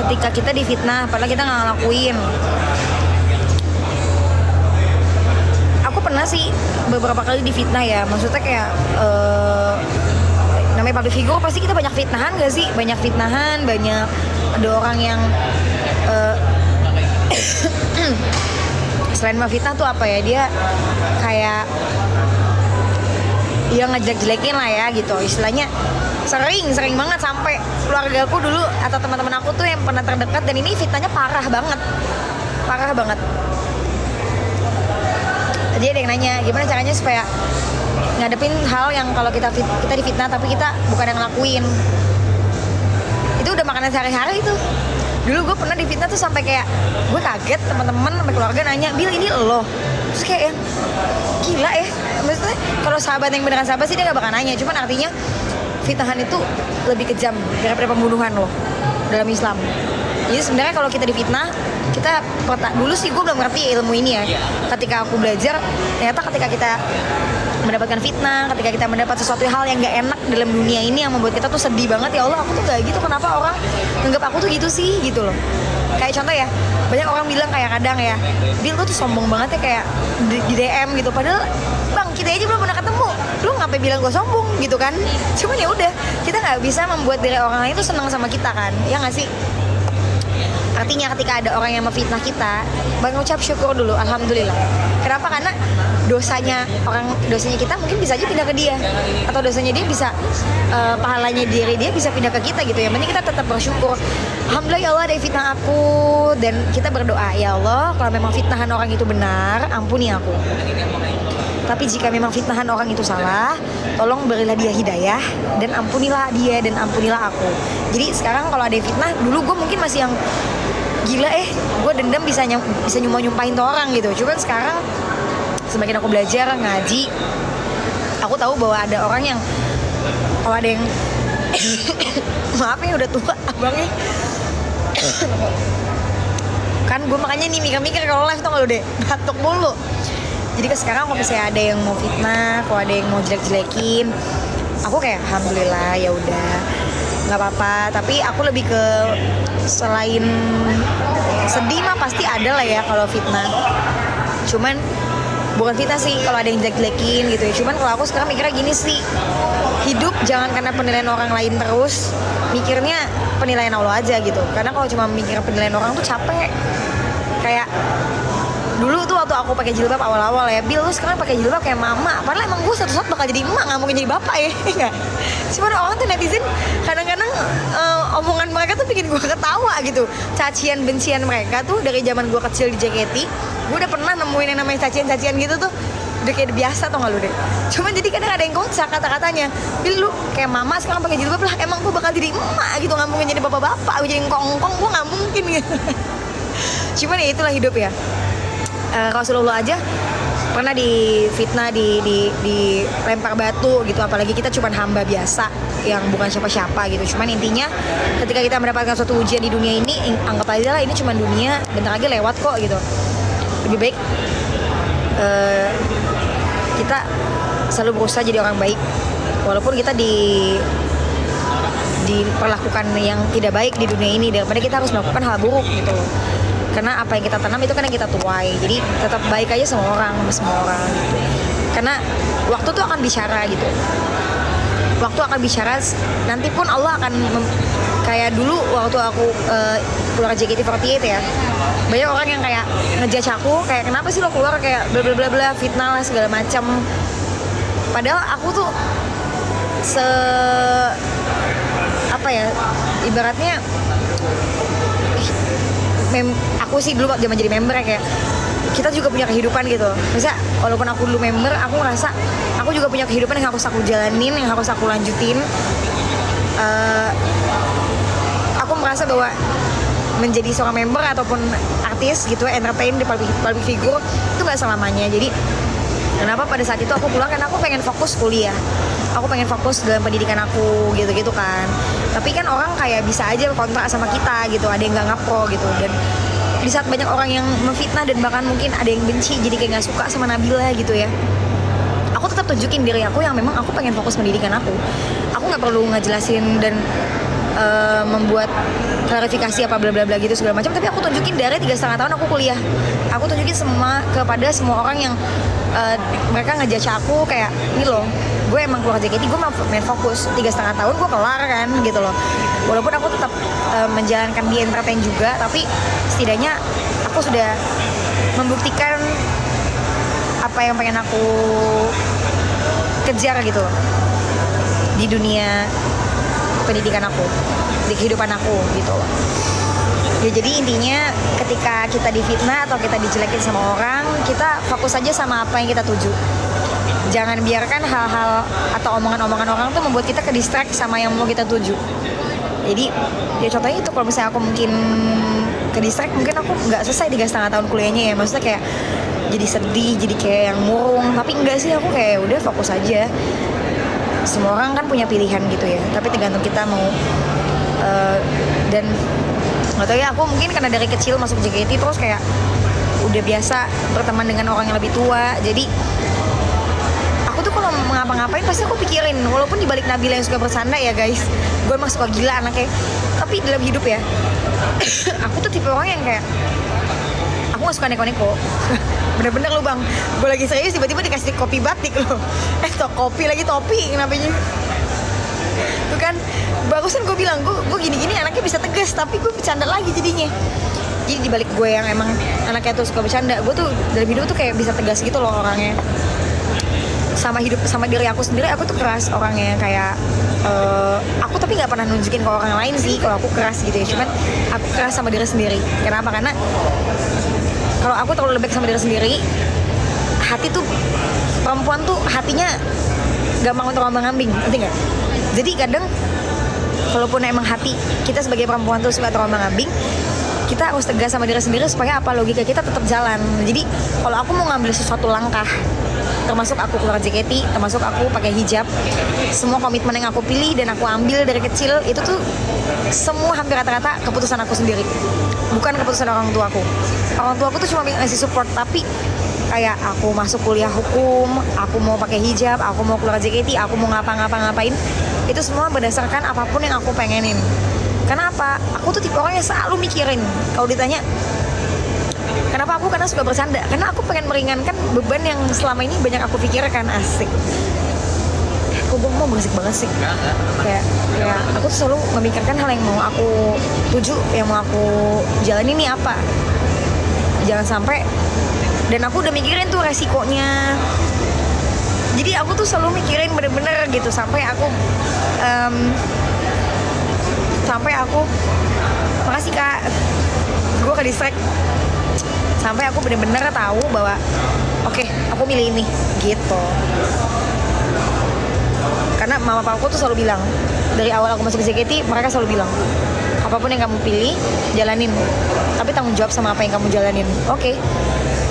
ketika kita difitnah padahal kita nggak ngelakuin. Aku pernah sih beberapa kali difitnah ya, maksudnya kayak namanya public figure pasti kita banyak fitnahan gak sih? Banyak fitnahan, banyak ada orang yang selain memfitnah tuh apa ya, dia kayak dia ngejelek-jelekin lah ya gitu, istilahnya sering banget sampai keluarga aku dulu atau teman-teman aku tuh yang pernah terdekat, dan ini fitnahnya parah banget. Jadi ada yang nanya gimana caranya supaya ngadepin hal yang kalau kita difitnah tapi kita bukan yang ngelakuin. Itu udah makanan sehari-hari itu. Dulu gue pernah difitnah tuh sampai kayak gue kaget, teman-teman sampai keluarga nanya, "Bil, ini lo?" Terus kayak yang gila ya. Maksudnya kalau sahabat yang beneran sahabat sih dia gak bakal nanya, cuman artinya fitnahan itu lebih kejam daripada pembunuhan loh dalam Islam. Jadi sebenarnya kalau kita difitnah, kita dulu sih gue belum ngerti ilmu ini ya. Ketika aku belajar, ternyata ketika kita mendapatkan fitnah, ketika kita mendapat sesuatu hal yang gak enak dalam dunia ini yang membuat kita tuh sedih banget, ya Allah aku tuh gak gitu, kenapa orang nganggap aku tuh gitu sih gitu loh. Kayak contoh ya, banyak orang bilang kayak kadang ya, "Bil, lu tuh sombong banget ya," kayak di DM gitu. Padahal bang, kita aja belum pernah ketemu, lu ngapain bilang gue sombong gitu kan. Cuman ya udah, kita nggak bisa membuat diri orang lain tuh senang sama kita kan, ya nggak sih? Artinya ketika ada orang yang memfitnah kita, mengucap syukur dulu, alhamdulillah. Kenapa? Karena dosanya kita mungkin bisa aja pindah ke dia, atau dosanya dia bisa pahalanya diri dia bisa pindah ke kita gitu ya. Makanya kita tetap bersyukur. Alhamdulillah ya Allah ada yang fitnah aku, dan kita berdoa, ya Allah kalau memang fitnahan orang itu benar, ampuni aku. Tapi jika memang fitnahan orang itu salah, tolong berilah dia hidayah, dan ampunilah dia dan ampunilah aku. Jadi sekarang kalau ada yang fitnah, dulu gue mungkin masih yang gila gue dendam bisa nyumpahin tuh orang gitu. Cuman sekarang semakin aku belajar ngaji, aku tahu bahwa ada orang yang kalau ada yang maaf ya udah tua abangnya kan, gue makanya nih mikir-mikir kalau live tuh kalau deh batuk mulu. Jadi sekarang kalau misalnya ada yang mau fitnah, kalau ada yang mau jelek-jelekin, aku kayak alhamdulillah ya udah nggak apa-apa. Tapi aku lebih ke selain sedih mah pasti ada lah ya kalau fitnah. Cuman bukan fitnah sih kalau ada yang jelek-jelekin gitu ya. Cuman kalau aku sekarang mikirnya gini sih, hidup jangan karena penilaian orang lain terus, mikirnya penilaian Allah aja gitu. Karena kalau cuma mikir penilaian orang tuh capek. Kayak dulu tuh waktu aku pakai jilbab awal-awal ya, "Bil, lu sekarang pakai jilbab kayak mama." Padahal emang gue suatu saat bakal jadi emak, nggak mungkin jadi bapak ya, enggak. Cuman orang tuh netizen kadang-kadang omongan mereka tuh bikin gue ketawa gitu. Cacian bencian mereka tuh dari zaman gue kecil di JKT, gue udah pernah nemuin yang namanya cacian-cacian gitu tuh, udah kayak biasa tau gak lu deh. Cuman jadi kadang ada yang kocak kata-katanya, "Bil, lu kayak mama sekarang pakai jilbab." Lah emang gue bakal jadi emak gitu, nggak mungkin jadi bapak-bapak, gue jadi ngkong-ngkong, gue nggak mungkin gitu. Cuman ya itulah hidup ya. Rasulullah aja pernah difitnah, dilempar batu gitu, apalagi kita cuma hamba biasa yang bukan siapa-siapa gitu. Cuman intinya ketika kita mendapatkan suatu ujian di dunia ini, anggap aja lah ini cuma dunia, bentar lagi lewat kok gitu. Lebih baik kita selalu berusaha jadi orang baik, walaupun kita diperlakukan yang tidak baik di dunia ini, daripada kita harus melakukan hal buruk gitu loh. Karena apa yang kita tanam itu kan yang kita tuai. Jadi tetap baik aja sama semua orang gitu. Karena waktu tuh akan bicara gitu. Waktu akan bicara, nanti pun Allah akan kayak dulu waktu aku keluar JKT48 ya. Banyak orang yang kayak ngejudge aku, kayak kenapa sih lo keluar kayak bla bla bla bla, fitnah lah segala macam. Padahal aku tuh apa ya, ibaratnya aku sih dulu zaman jadi member ya, kayak kita juga punya kehidupan gitu. Misal walaupun aku dulu member, aku ngerasa aku juga punya kehidupan yang harus aku jalanin, yang harus aku lanjutin. Aku merasa bahwa menjadi seorang member ataupun artis gitu, entertain di public figure itu nggak selamanya. Jadi kenapa pada saat itu aku pulang, karena aku pengen fokus kuliah, aku pengen fokus dalam pendidikan aku gitu-gitu kan. Tapi kan orang kayak bisa aja kontrak sama kita gitu, ada yang nggak ngapro gitu. Dan di saat banyak orang yang memfitnah dan bahkan mungkin ada yang benci, jadi kayak nggak suka sama Nabila gitu ya, aku tetap tunjukin diri aku yang memang aku pengen fokus pendidikan aku. Aku nggak perlu ngejelasin dan membuat klarifikasi apa bla bla bla gitu segala macam, tapi aku tunjukin dari 3,5 tahun aku kuliah. Aku tunjukin kepada semua orang yang mereka ngejudge aku kayak ini loh, gue emang keluar JKT, gue main fokus 3,5 tahun gue kelar kan gitu loh. Walaupun aku tetap menjalankan di entertain juga, tapi setidaknya aku sudah membuktikan apa yang pengen aku kejar gitu loh di dunia pendidikan aku, di kehidupan aku gitu loh. Ya jadi intinya ketika kita difitnah atau kita dijelekin sama orang, kita fokus aja sama apa yang kita tuju. Jangan biarkan hal-hal atau omongan-omongan orang tuh membuat kita ke distract sama yang mau kita tuju. Jadi ya contohnya itu, kalau misalnya aku mungkin ke distract, mungkin aku nggak selesai 3,5 tahun kuliahnya ya. Maksudnya kayak jadi sedih, jadi kayak yang murung. Tapi enggak sih, aku kayak udah fokus aja. Semua orang kan punya pilihan gitu ya, tapi tergantung kita mau dan nggak tahu ya, aku mungkin karena dari kecil masuk JKT terus kayak udah biasa berteman dengan orang yang lebih tua. Jadi aku tuh kalau ngapa-ngapain pasti aku pikirin, walaupun dibalik Nabila yang suka bersanda ya guys, gue emang suka gila anaknya, tapi dalam hidup ya aku tuh tipe orang yang kayak aku gak suka neko-neko. Bener-bener lu bang, gue lagi serius tiba-tiba dikasih kopi batik loh. Kopi lagi topi, kenapa nya? Tuh kan, barusan gue bilang gue gini-gini anaknya bisa tegas, tapi gue bercanda lagi jadinya. Jadi dibalik gue yang emang anaknya tuh suka bercanda, gue tuh dalam hidup tuh kayak bisa tegas gitu loh orangnya. Sama diri aku sendiri, aku tuh keras orangnya, kayak aku tapi nggak pernah nunjukin ke orang lain sih kalau aku keras gitu ya. Cuman aku keras sama diri sendiri. Kenapa? Karena kalau aku terlalu lembek sama diri sendiri, hati tuh, perempuan tuh hatinya gampang untuk terombang-ambing, ngerti nggak? Jadi kadang kalaupun emang hati kita sebagai perempuan tuh suka terombang-ambing, kita harus tegas sama diri sendiri supaya apa, logika kita tetap jalan. Jadi kalau aku mau ngambil sesuatu langkah, termasuk aku keluar JKT, termasuk aku pakai hijab, semua komitmen yang aku pilih dan aku ambil dari kecil itu tuh semua hampir rata-rata keputusan aku sendiri, bukan keputusan orang tuaku. Orang tuaku tuh cuma ngasih support, tapi kayak aku masuk kuliah hukum, aku mau pakai hijab, aku mau keluar JKT, aku mau ngapa-ngapain, itu semua berdasarkan apapun yang aku pengenin. Karena apa? Aku tuh tipe orang yang selalu mikirin. Kalau ditanya kenapa, karena suka bercanda. Karena aku pengen meringankan beban yang selama ini banyak aku pikirkan. Asik. Aku mau berisik banget sih. Kayak aku tuh selalu memikirkan hal yang mau aku tuju, yang mau aku jalani ini apa. Jangan sampai, dan aku udah mikirin tuh resikonya. Jadi aku tuh selalu mikirin bener-bener gitu sampai aku makasih kak, gue ke distract. Sampai aku bener-bener tahu bahwa oke, aku milih ini gitu. Karena mama papaku tuh selalu bilang, dari awal aku masuk ke JKT, mereka selalu bilang, apapun yang kamu pilih, jalanin, tapi tanggung jawab sama apa yang kamu jalanin. Oke,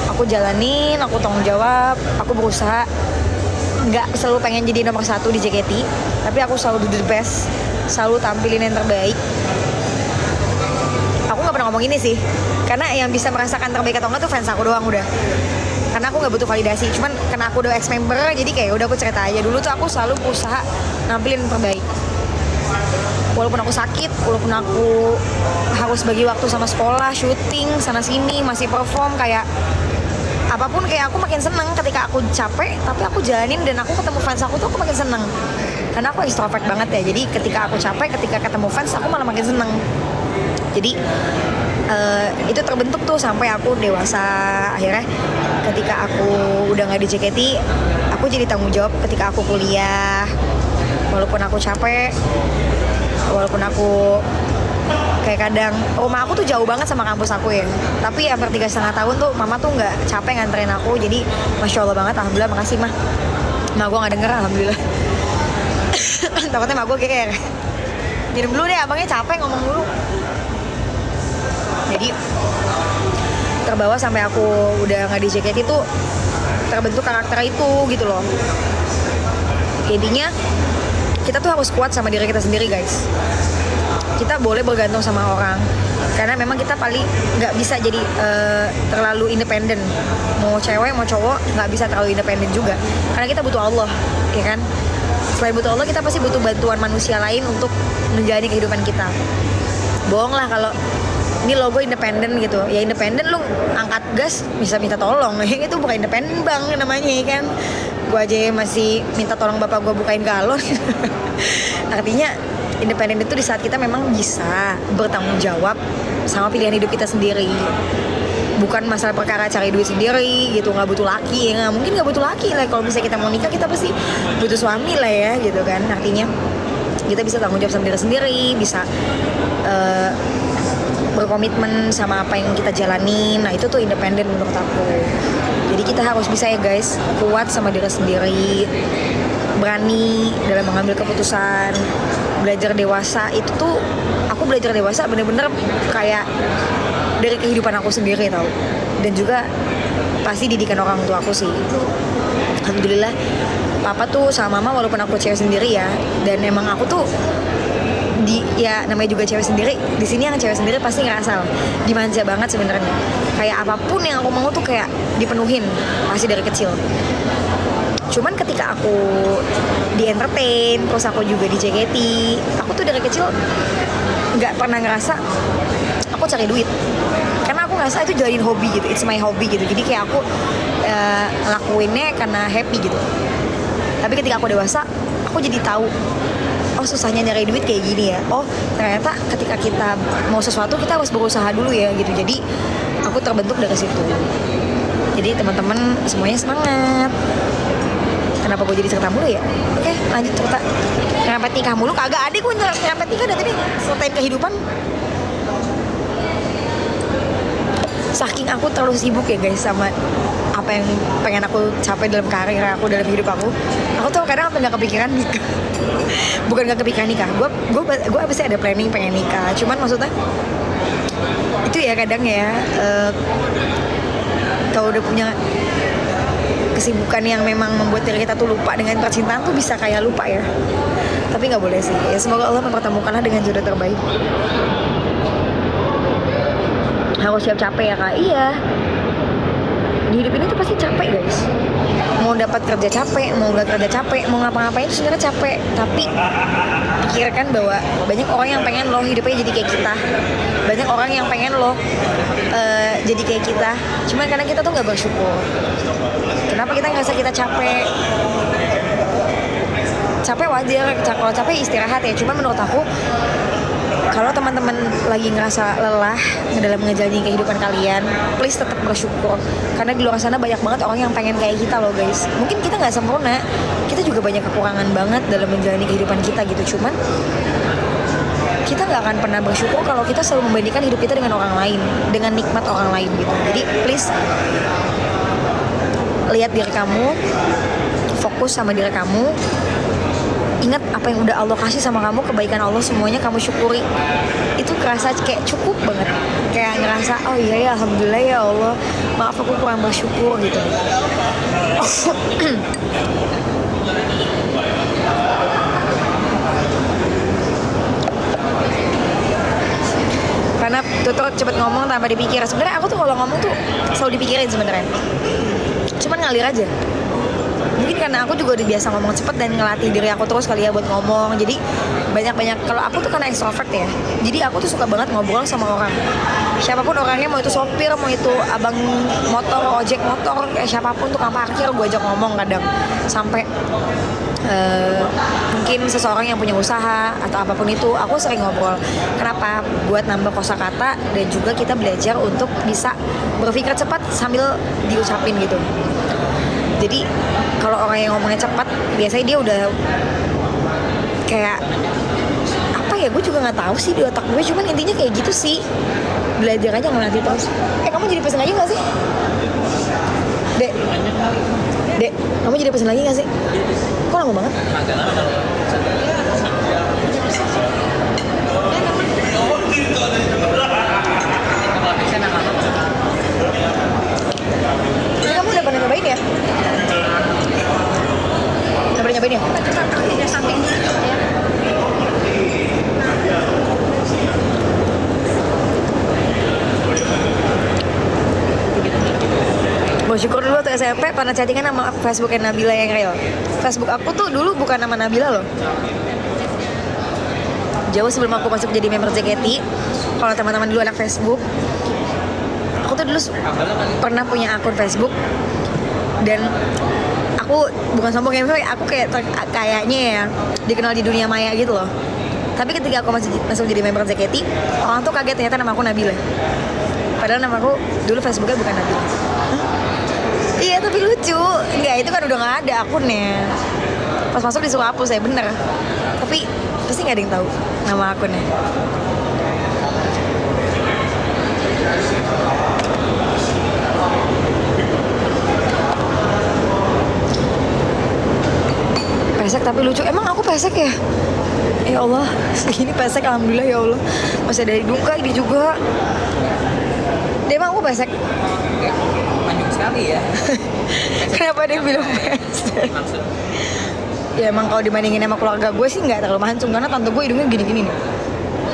aku jalanin, aku tanggung jawab, aku berusaha. Nggak selalu pengen jadi nomor 1 di JKT, tapi aku selalu do the best, selalu tampilin yang terbaik. Aku nggak pernah ngomong ini sih, karena yang bisa merasakan terbaik atau enggak tuh fans aku doang udah. Karena aku nggak butuh validasi, cuman karena aku udah ex-member, jadi kayak udah aku cerita aja. Dulu tuh aku selalu berusaha nampilin yang terbaik. Walaupun aku sakit, walaupun aku harus bagi waktu sama sekolah, syuting, sana-sini, masih perform, kayak apapun, kayak aku makin seneng ketika aku capek, tapi aku jalanin dan aku ketemu fans aku tuh aku makin seneng. Karena aku extrovert banget ya, jadi ketika aku capek, ketika ketemu fans aku malah makin seneng. Jadi itu terbentuk tuh sampai aku dewasa. Akhirnya ketika aku udah nggak di JKT, aku jadi tanggung jawab ketika aku kuliah. Walaupun aku capek, walaupun aku kayak kadang rumah aku tuh jauh banget sama kampus aku ya, tapi hampir 3,5 tahun tuh mama tuh nggak capek nganterin aku. Jadi masya Allah banget, alhamdulillah, makasih mah. Gue nggak denger, alhamdulillah. Takutnya mak gue kayak minum dulu deh, abangnya capek ngomong dulu. Jadi terbawa sampai aku udah nggak di JKT tuh terbentuk karakter itu gitu loh. Intinya kita tuh harus kuat sama diri kita sendiri guys. Kita boleh bergantung sama orang, karena memang kita paling nggak bisa jadi terlalu independen. Mau cewek mau cowok nggak bisa terlalu independen juga, karena kita butuh Allah, ya kan. Selain butuh Allah, kita pasti butuh bantuan manusia lain untuk menjalani kehidupan kita. Bohong lah kalau ini logo independen gitu. Ya independen lu angkat gas bisa minta tolong. Itu bukan independen bang namanya kan. Gue aja masih minta tolong bapak gue bukain galon. Artinya independen itu di saat kita memang bisa bertanggung jawab sama pilihan hidup kita sendiri. Bukan masalah perkara cari duit sendiri gitu, nggak butuh laki ya, mungkin nggak butuh laki lah. Kalau misalnya kita mau nikah, kita pasti butuh suami lah ya gitu kan. Artinya kita bisa tanggung jawab sama diri sendiri, bisa berkomitmen sama apa yang kita jalanin. Nah itu tuh independen menurut aku. Jadi kita harus bisa ya guys, kuat sama diri sendiri, berani dalam mengambil keputusan, belajar dewasa. Itu tuh aku belajar dewasa bener-bener kayak dari kehidupan aku sendiri tau. Dan juga pasti didikan orang tua aku sih. Alhamdulillah papa tuh sama mama, walaupun aku cewek sendiri ya, dan emang aku tuh ya namanya juga cewek sendiri, di sini yang cewek sendiri pasti ngerasa dimanja banget sebenarnya. Kayak apapun yang aku mau tuh kayak dipenuhin pasti dari kecil. Cuman ketika aku di entertain, terus aku juga di JKT, aku tuh dari kecil nggak pernah ngerasa aku cari duit, karena aku ngerasa itu jadiin hobi gitu, it's my hobby gitu. Jadi kayak aku ngelakuinnya karena happy gitu. Tapi ketika aku dewasa, aku jadi tahu, oh susahnya nyari duit kayak gini ya. Oh ternyata ketika kita mau sesuatu kita harus berusaha dulu ya gitu. Jadi aku terbentuk dari situ. Jadi teman-teman semuanya semangat. Kenapa gue jadi cerita mulu ya? Oke lanjut cerita. Nyerempet nikah mulu kagak ada gue nyerempet nikah dari tadi. Selesai kehidupan. Saking aku terlalu sibuk ya guys sama apa yang pengen aku capai dalam karir aku, dalam hidup aku tuh kadang sampai nggak kepikiran nikah. Bukan nggak kepikiran nikah, gue pasti ada planning pengen nikah. Cuman maksudnya itu ya kadang ya kalau udah punya kesibukan yang memang membuat diri kita tuh lupa dengan percintaan tuh bisa kayak lupa ya. Tapi nggak boleh sih. Ya semoga Allah mempertemukanlah dengan jodoh terbaik. Harus siap capek ya kak. Iya. Di hidup ini tuh pasti capek guys. Mau dapat kerja capek, mau nggak kerja capek, mau ngapa-ngapain itu sebenarnya capek. Tapi pikirkan bahwa banyak orang yang pengen lo hidupnya jadi kayak kita. Banyak orang yang pengen lo jadi kayak kita. Cuman karena kita tuh nggak bersyukur. Kenapa kita ngerasa kita capek? Capek wajar. Kalau capek istirahat ya. Cuman menurut aku, kalau teman-teman lagi ngerasa lelah dalam menjalani kehidupan kalian, please tetap bersyukur. Karena di luar sana banyak banget orang yang pengen kayak kita loh guys. Mungkin kita nggak sempurna, kita juga banyak kekurangan banget dalam menjalani kehidupan kita gitu. Cuman kita nggak akan pernah bersyukur kalau kita selalu membandingkan hidup kita dengan orang lain, dengan nikmat orang lain gitu. Jadi please lihat diri kamu, fokus sama diri kamu. Ingat apa yang udah Allah kasih sama kamu, kebaikan Allah semuanya kamu syukuri. Itu kerasa kayak cukup banget. Kayak ngerasa, oh iya ya alhamdulillah ya Allah, maaf aku kurang bersyukur gitu. Karena tutur cepet ngomong tanpa dipikir. Sebenarnya aku tuh kalau ngomong tuh selalu dipikirin sebenarnya. Cuman ngalir aja. Mungkin karena aku juga udah biasa ngomong cepet dan ngelatih diri aku terus kali ya buat ngomong. Jadi banyak-banyak, kalau aku tuh karena extrovert ya, jadi aku tuh suka banget ngobrol sama orang. Siapapun orangnya, mau itu sopir, mau itu abang motor, ojek motor, kayak siapapun tukang parkir, gue ajak ngomong kadang. Sampai mungkin seseorang yang punya usaha atau apapun itu, aku sering ngobrol. Kenapa? Buat nambah kosakata dan juga kita belajar untuk bisa berpikir cepat sambil diucapin gitu. Jadi kalau orang yang ngomongnya cepat, biasanya dia udah kayak apa ya? Gue juga nggak tahu sih di otak gue. Cuman intinya kayak gitu sih. Belajar aja ngelatih terus. Kamu jadi pesen lagi nggak sih, Dek? Dek, kamu jadi pesen lagi nggak sih? Kok lama banget? Ini kamu udah pernah nyobain ya? Udah pernah nyobain ya? Udah samping ya. syukur dulu waktu SMP pernah chattingan sama Facebooknya Nabila yang real. Facebook aku tuh dulu bukan nama Nabila loh. Jauh sebelum aku masuk jadi member JKT. Kalau teman-teman dulu anak Facebook, aku tuh dulu pernah punya akun Facebook. Dan aku bukan sombong ya, aku kayaknya ya dikenal di dunia maya gitu loh. Tapi ketika aku masuk jadi member JKT, orang tuh kaget ternyata nama aku Nabila. Padahal nama aku dulu Facebooknya bukan Nabila. Iya tapi lucu. Enggak, itu kan udah gak ada akunnya. Pas masuk disuruh hapus ya, bener. Tapi pasti gak ada yang tahu nama akunnya. Pesek tapi lucu. Emang aku pesek ya? Ya Allah, segini pesek alhamdulillah ya Allah. Masih ada hidung kak, ini juga. Dia emang aku pesek? Panjang sekali ya. Kenapa dia bilang pesek? Ya emang kalau dibandingin sama keluarga gue sih nggak terlalu mancung. Karena tante gue hidungnya gini-gini nih.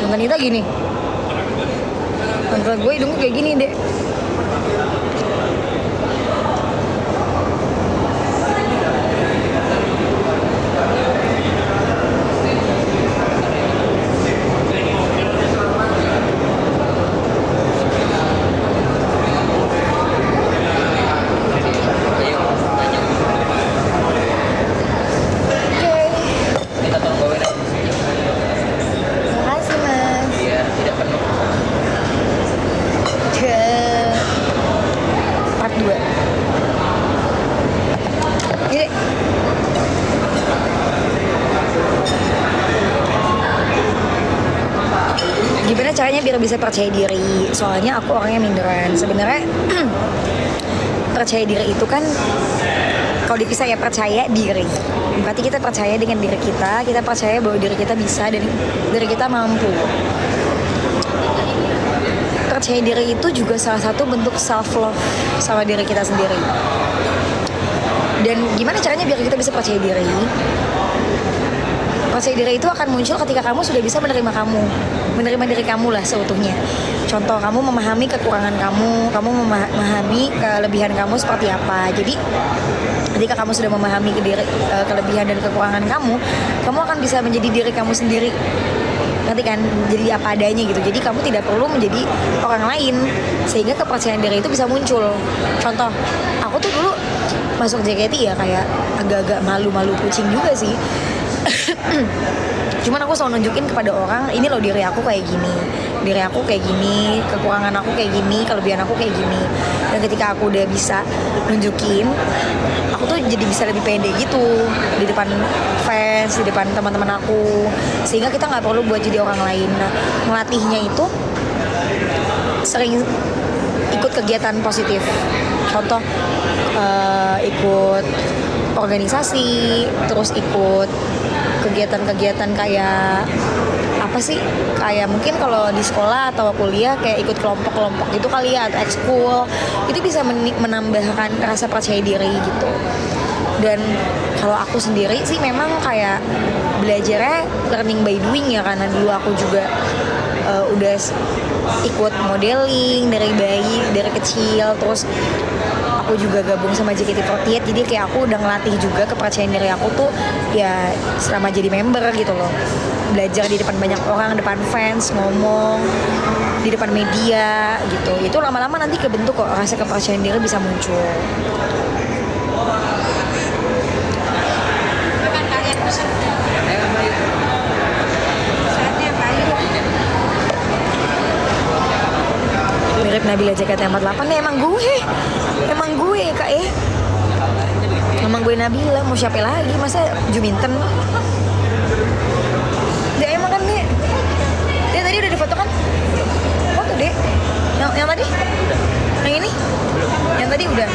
Tante Nita gini. Tante gue hidungnya kayak gini deh. Gimana caranya biar bisa percaya diri? Soalnya aku orangnya minderan. Sebenarnya percaya diri itu kan kalau dipisah ya percaya diri. Berarti kita percaya dengan diri kita percaya bahwa diri kita bisa dan diri kita mampu. Percaya diri itu juga salah satu bentuk self love sama diri kita sendiri. Dan gimana caranya biar kita bisa percaya diri? Percaya diri itu akan muncul ketika kamu sudah bisa menerima diri kamu lah seutuhnya. Contoh, kamu memahami kekurangan kamu memahami kelebihan kamu seperti apa. Jadi ketika kamu sudah memahami kelebihan dan kekurangan kamu akan bisa menjadi diri kamu sendiri. Nanti kan jadi apa adanya gitu. Jadi kamu tidak perlu menjadi orang lain sehingga kepercayaan diri itu bisa muncul. Contoh, aku tuh dulu masuk JKT ya kayak agak-agak malu-malu kucing juga sih. Cuman aku selalu nunjukin kepada orang, ini loh diri aku kayak gini, kekurangan aku kayak gini, kelebihan aku kayak gini. Dan ketika aku udah bisa nunjukin, aku tuh jadi bisa lebih pede gitu di depan fans, di depan teman-teman aku, sehingga kita nggak perlu buat jadi orang lain. Nah, melatihnya itu sering ikut kegiatan positif. Contoh, ikut organisasi, terus ikut kegiatan-kegiatan kayak apa sih, kayak mungkin kalau di sekolah atau kuliah kayak ikut kelompok-kelompok gitu kali ya, atau ekskul. Itu bisa menambahkan rasa percaya diri gitu. Dan kalau aku sendiri sih memang kayak belajarnya learning by doing ya, karena dulu aku juga udah ikut modeling dari kecil, terus aku juga gabung sama JKT48, jadi kayak aku udah ngelatih juga kepercayaan diri aku tuh ya selama jadi member gitu loh. Belajar di depan banyak orang, depan fans, ngomong di depan media gitu. Itu lama-lama nanti kebentuk kok, rasa kepercayaan diri bisa muncul. Mirip Nabila JKT48 nih, emang gue kak ya. Emang gue Nabila, mau siapa lagi, masa Juminten. Dia emang kan nih. Dia tadi udah difoto kan? Foto deh. Yang tadi? Yang ini? Yang tadi udah.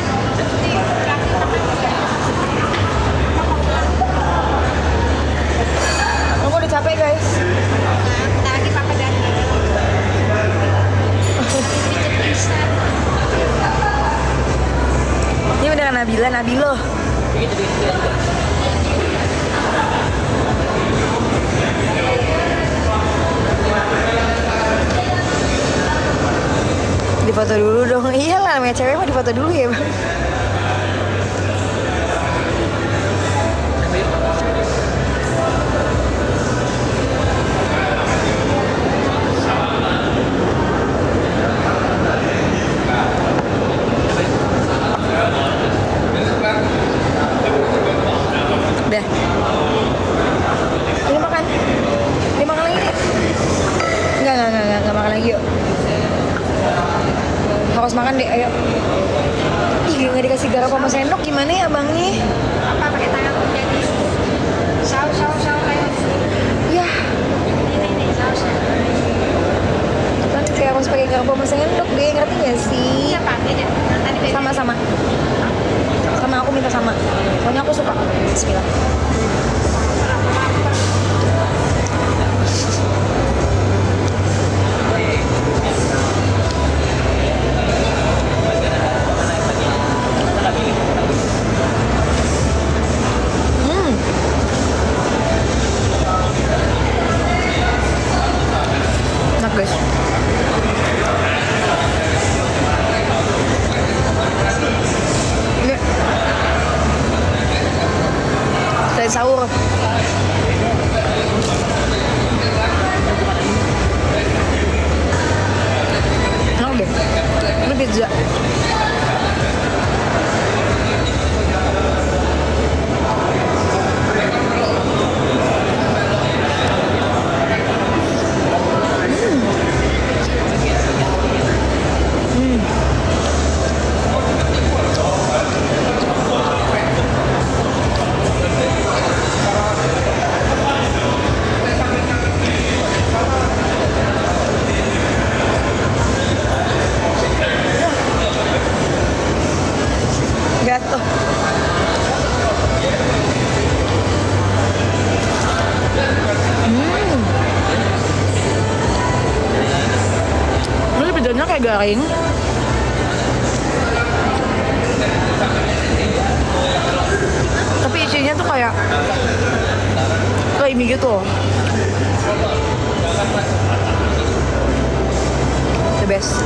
Aku udah capek guys. Tadi papa datang. Ini beneran Nabilo. Difoto dulu dong. Iyalah, namanya cewek mah difoto dulu ya bang. Yuk. Harus makan deh, ayo. Ih, nggak dikasih garam sama sendok gimana ya abangnya? Apa pakai tangan jadi saus ayo. Ya, Ini sausnya. kan kayak harus pakai garam sama sendok deh, ngerti gak sih? Iya pakai aja. Tadi beda. Sama-sama. Sama aku minta sama. Soalnya aku suka. Bismillah. Enak guys. Ini dari sahur. Enak deh. Ini pizza. Jatuh. Ini pizzanya kayak garing. Tapi isinya tuh kayak mie gitu. The best.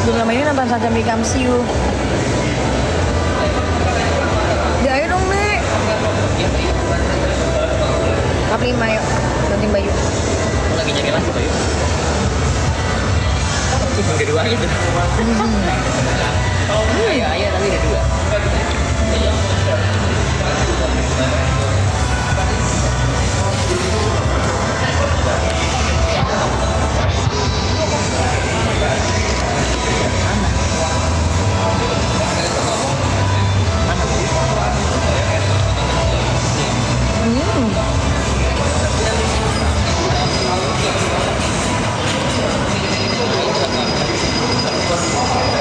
Belum lama ini nonton Sunshine Becomes You. Ya ayo dong Nek. Apa 5 yuk, gantiin baju. Lagi nyari lagu Bayu. Udah dua gitu. Ayah tapi udah dua.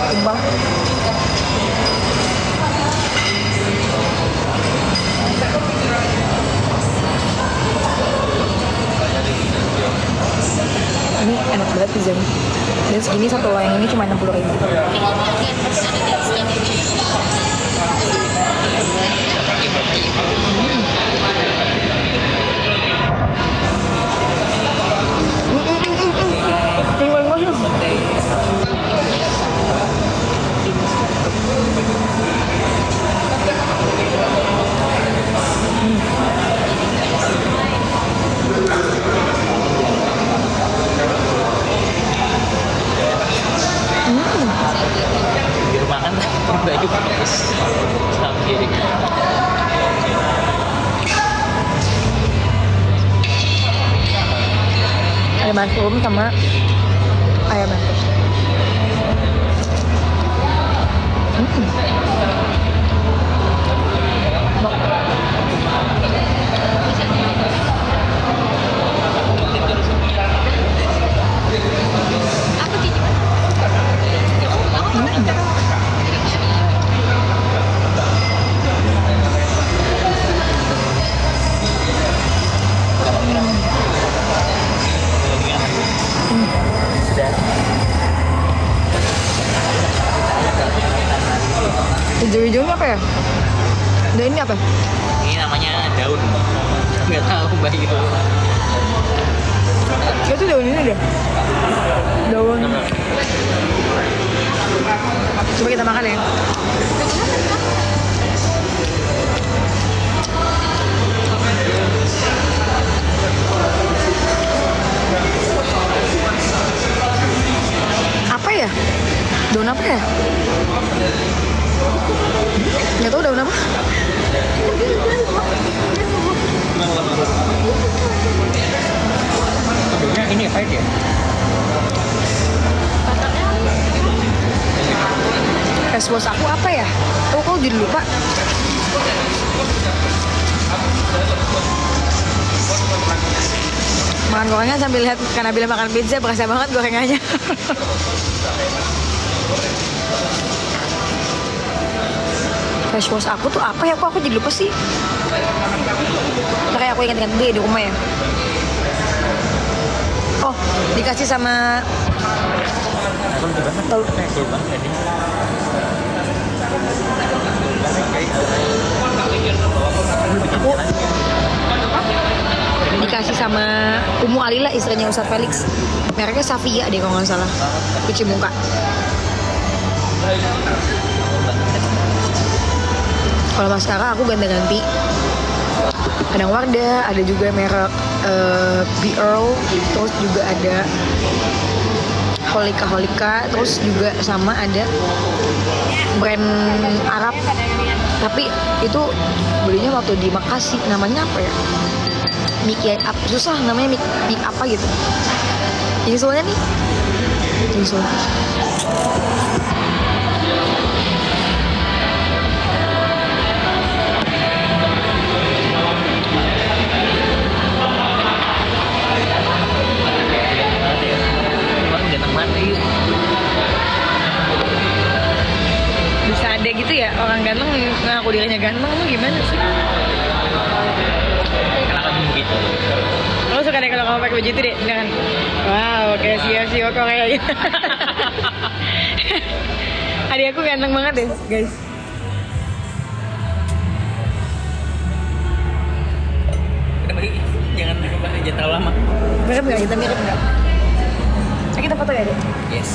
Timbang. Ini enak banget pizzanya. Dan segini satu loyang ini cuma 60.000. Di rumah kan Bayu bagus sama kiri. Ada mushroom sama ayamnya. hijau-hijaunya apa ya? Dan ini apa? Ini namanya daun. Nggak tahu mbak itu. Itu daun ini deh. Daun. Coba kita makan ya. Apa ya? Daun apa ya? Nggak tahu daun apa. Ini apa ya? Face wash aku apa ya? Oh, kok jadi lupa. Makan gorengan sambil lihat karena bila makan pizza berasa banget gorengannya. Face wash aku tuh apa ya? Kok aku jadi lupa sih? Ntar kayak aku ingat-ingat dulu ya di rumah ya. Oh, dikasih sama tahu. Aku dikasih sama Umu Alila, istrinya Ustadz Felix. Mereknya Safia deh kalau nggak salah. Cuci muka. Kalau maskara aku ganti-ganti. Kadang Wardah, ada juga merek Be Earl, terus juga ada Holika, terus juga sama ada brand Arab. Tapi itu belinya waktu di Makasih, namanya apa ya? Mic up, susah namanya mic apa gitu. Ini soalnya nih. Ini soalnya. Bisa ada gitu ya orang ganteng ngaku dirinya ganteng tuh gimana sih? Gitu. Lo suka deh kalau kamu pakai baju itu deh, dengan wow kayak Sio Korea gitu. Adik aku ganteng banget deh guys. Jangan terlalu lama. Mirip nggak? Kita mirip nggak? Kita foto ya deh. Yes.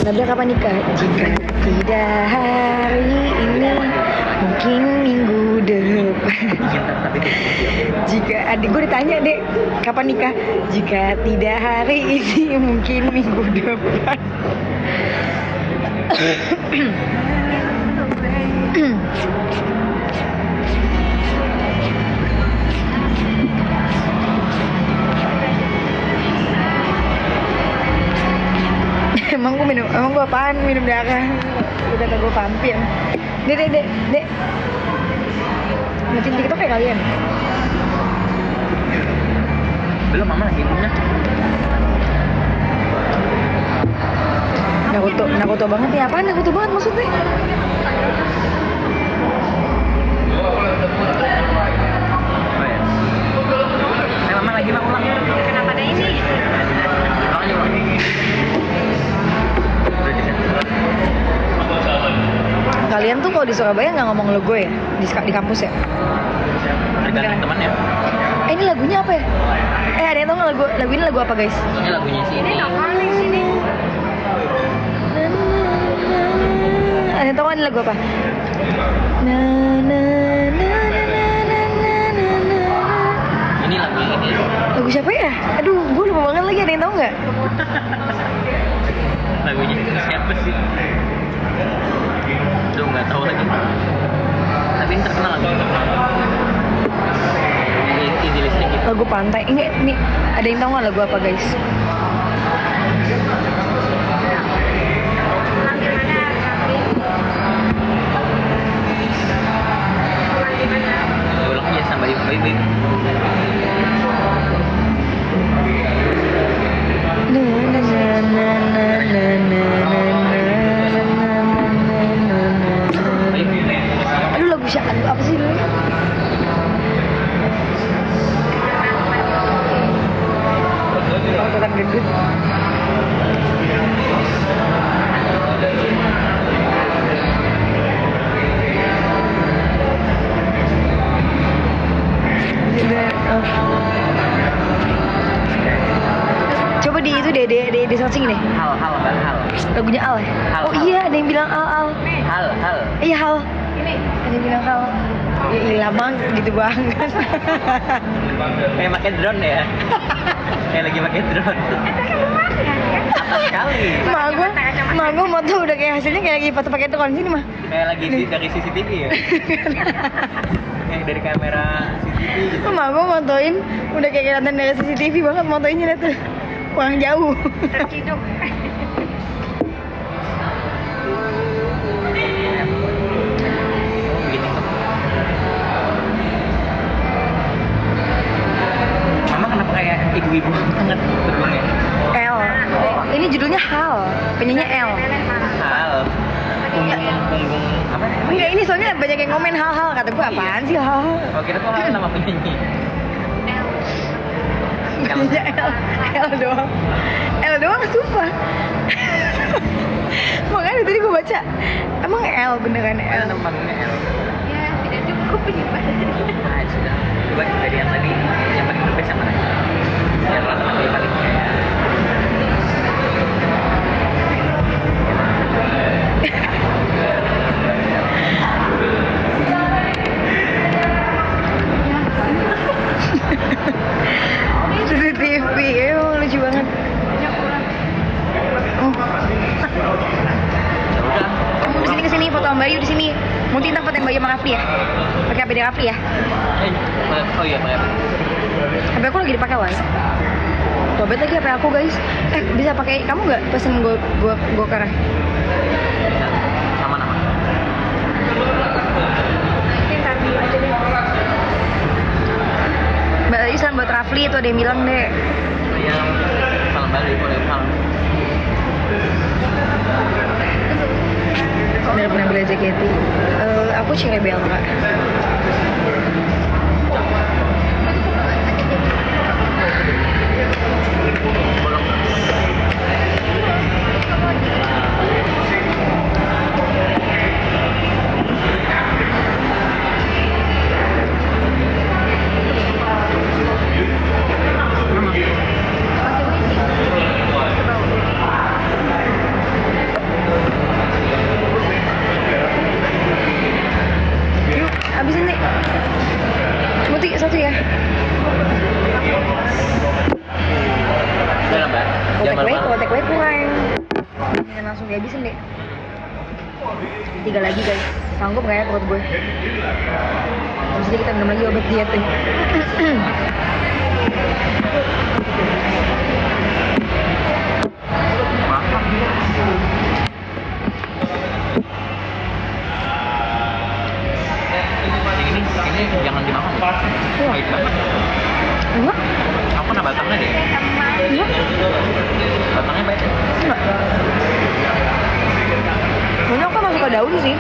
Nabila kapan nikah? Jika tidak hari ini, mungkin minggu depan. Jika adik gue ditanya deh, kapan nikah? Jika tidak hari ini, mungkin minggu depan. Emang gue apaan minum darah? Lu kata gue vampir. Dek. Ngecin TikTok kayak kalian? Belum, mama lagi punya. Naruto banget ya? Apaan Naruto banget maksudnya? Oh ya. Mama lagi mau ulang. Kenapa ada ini? Kalian tuh kalau di Surabaya nggak ngomong logo ya? Di kampus ya? Tergantung temannya. Ini lagunya apa ya? Ada yang tau nggak lagu ini lagu apa guys? Ini lagunya sih. Ini kali sini. Ada yang tau nggak ini lagu apa? Ini lagu yang ini. Lagu siapa ya? Aduh, gue lupa banget lagi. Ada yang tau nggak? Lagunya siapa sih? Aduh, nggak tahu lagi. Tapi ini terkenal gitu. Easy listening gitu. Lagu pantai. Ini ada yang tau nggak lagu apa guys? Ulang aja sama ibu. Aduh lagu siapa? Apa sih dulu? Orang gendut. Oh. Coba di itu deh, di searching deh. Hal mbak, hal. Lagunya Al ya? Hal, Oh Hal. iya, ada yang bilang Al. Hal. Iya Hal. Ada yang bilang Hal. Ya ilah bang, gitu banget. Kayak pakai drone ya. Kayak lagi pakai drone. Atas sekali. Mak gue mau tuh udah kayak hasilnya kayak lagi foto pakai drone sini mah. Kayak lagi dari CCTV ya. Kayak dari kamera CCTV gitu. Mak gue motoin udah kayak kelihatan dari CCTV banget motoinnya lihat tuh. Kurang jauh. Terciduk. Begini. Mama kenapa kayak ibu-ibu banget gedungnya? L. Ini judulnya Hal. Penyanyinya L. Hal. Punggung apa? Enggak, ini soalnya banyak yang ngomen hal-hal. Kata gue apaan sih hal? Oh kira tuh hal nama penyanyi. Penyanyinya L doang. L doang sumpah. Makanya tadi gue baca emang L beneran Ada L. nama panggungnya L. Ya, tidak cukup penyebaran. Nah sudah. Coba dari yang tadi yang paling berbeda sama lagi. Yang teman-teman yang paling kayak. CCTV, lucu banget. Oh, Ya udah. kesini foto sama Bayu di sini. Mungkin ntar fotoin Bayu sama Rafli ya. Pakai HP Rafli ya. Oh iya pakai. HP aku lagi dipakai wah. Tobet lagi HP aku guys. Bisa pakai kamu nggak pesen gue karena Sama nama. Mbak Isan buat Rafli itu ada yang bilang deh. Yang malam Bali boleh malam. Udah pernah beli JKT. Aku Cirebel kak. Yuk, habisin deh. Muti satu ya. Udah lah mbak. Jangan Kalau malam. take away kurang. Jangan langsung dihabisin deh. 3 lagi guys. Sanggup nggak ya perut gue? Terus ini kita minum lagi obat diet deh. Ini jangan dimakan. Pahit banget. Enggak? Aku kena batangnya deh. Enggak? Batangnya pahit. Enggak. Soalnya aku masuk ke daun sih.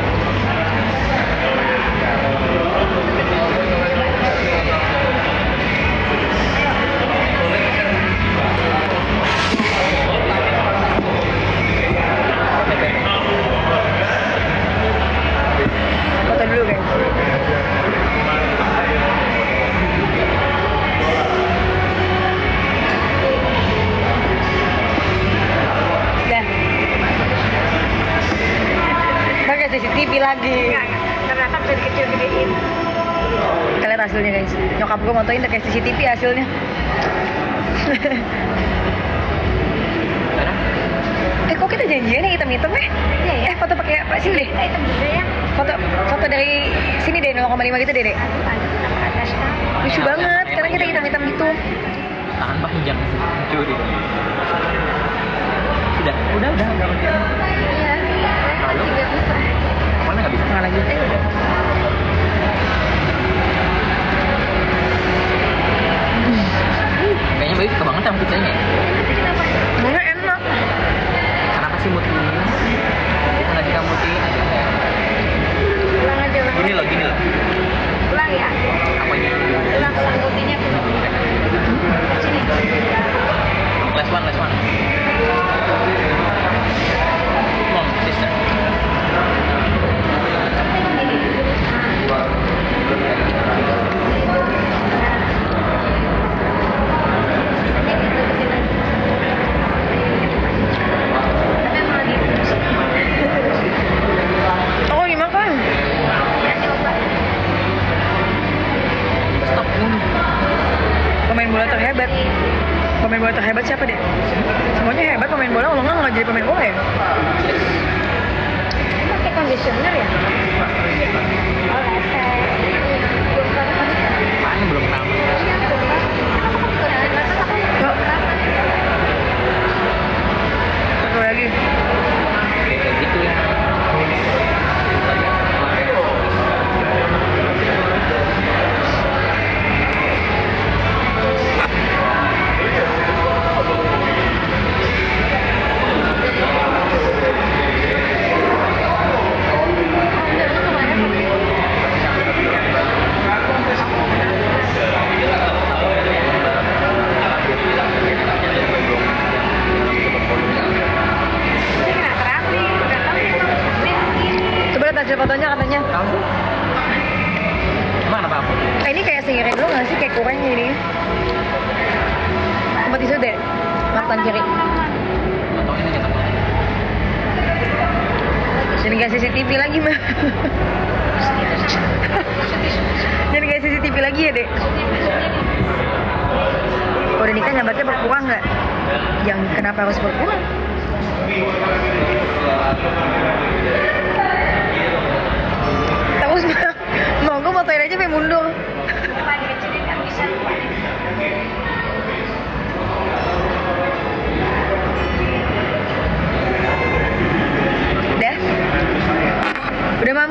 Foto dulu guys. Dah. Pakai CCTV lagi. Ternyata bisa dikecil-kecilin. Kita lihat hasilnya guys. Nyokap gue motoin pakai CCTV hasilnya. Mana? Kok kita janjian yang hitam-hitam ya? Iya ya. Foto pakai apa sih deh? Kita hitam juga ya. Foto dari sini deh 0,5 gitu deh dek. Ada sekarang. Lucu banget karena kita hitam-hitam gitu. Tangan panjang. Curi. Udah. Iya. Lalu? Juga bisa. Mana nggak bisa? Nggak lagi. Kayaknya baik kebangetan sama pizzanya ya. Enggak enak. Kenapa sih muti? Kita ngasih kamu muti aja kayak. Ulang aja. Gini loh. Ulang ya. Apanya? Ulang putihnya. Sini. Les one. Come on, sister. bola terhebat. Pemain bola terhebat siapa deh? Semuanya hebat pemain bola, kalau nggak jadi pemain bola ya? Pakai conditioner ya? Apaan belum kenal? Satu lagi. Kayak gitu ya. Coba lihat hasil fotonya katanya. Emang apa aku? Ini kayak singkirin dulu nggak sih? Kayak kurang ini. Tempat tisu deh. Makan kiri. Atau ini kita mau? Jadi nggak CCTV lagi mah. Jadi nggak CCTV lagi ya dek. Udah nikah nyabatnya berkurang nggak? Yang kenapa harus berkurang? Terus mau gue mau toilet aja pengen mundur. Udah? Udah mam?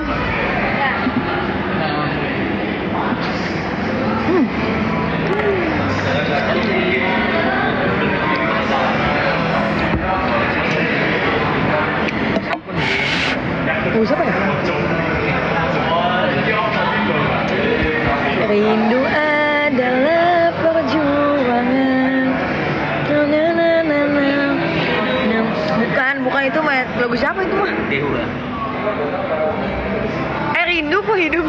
Siapa ya? Rindu adalah perjuangan. Bukan itu mah lagu siapa itu mah? Dewa. Rindu kok hidup.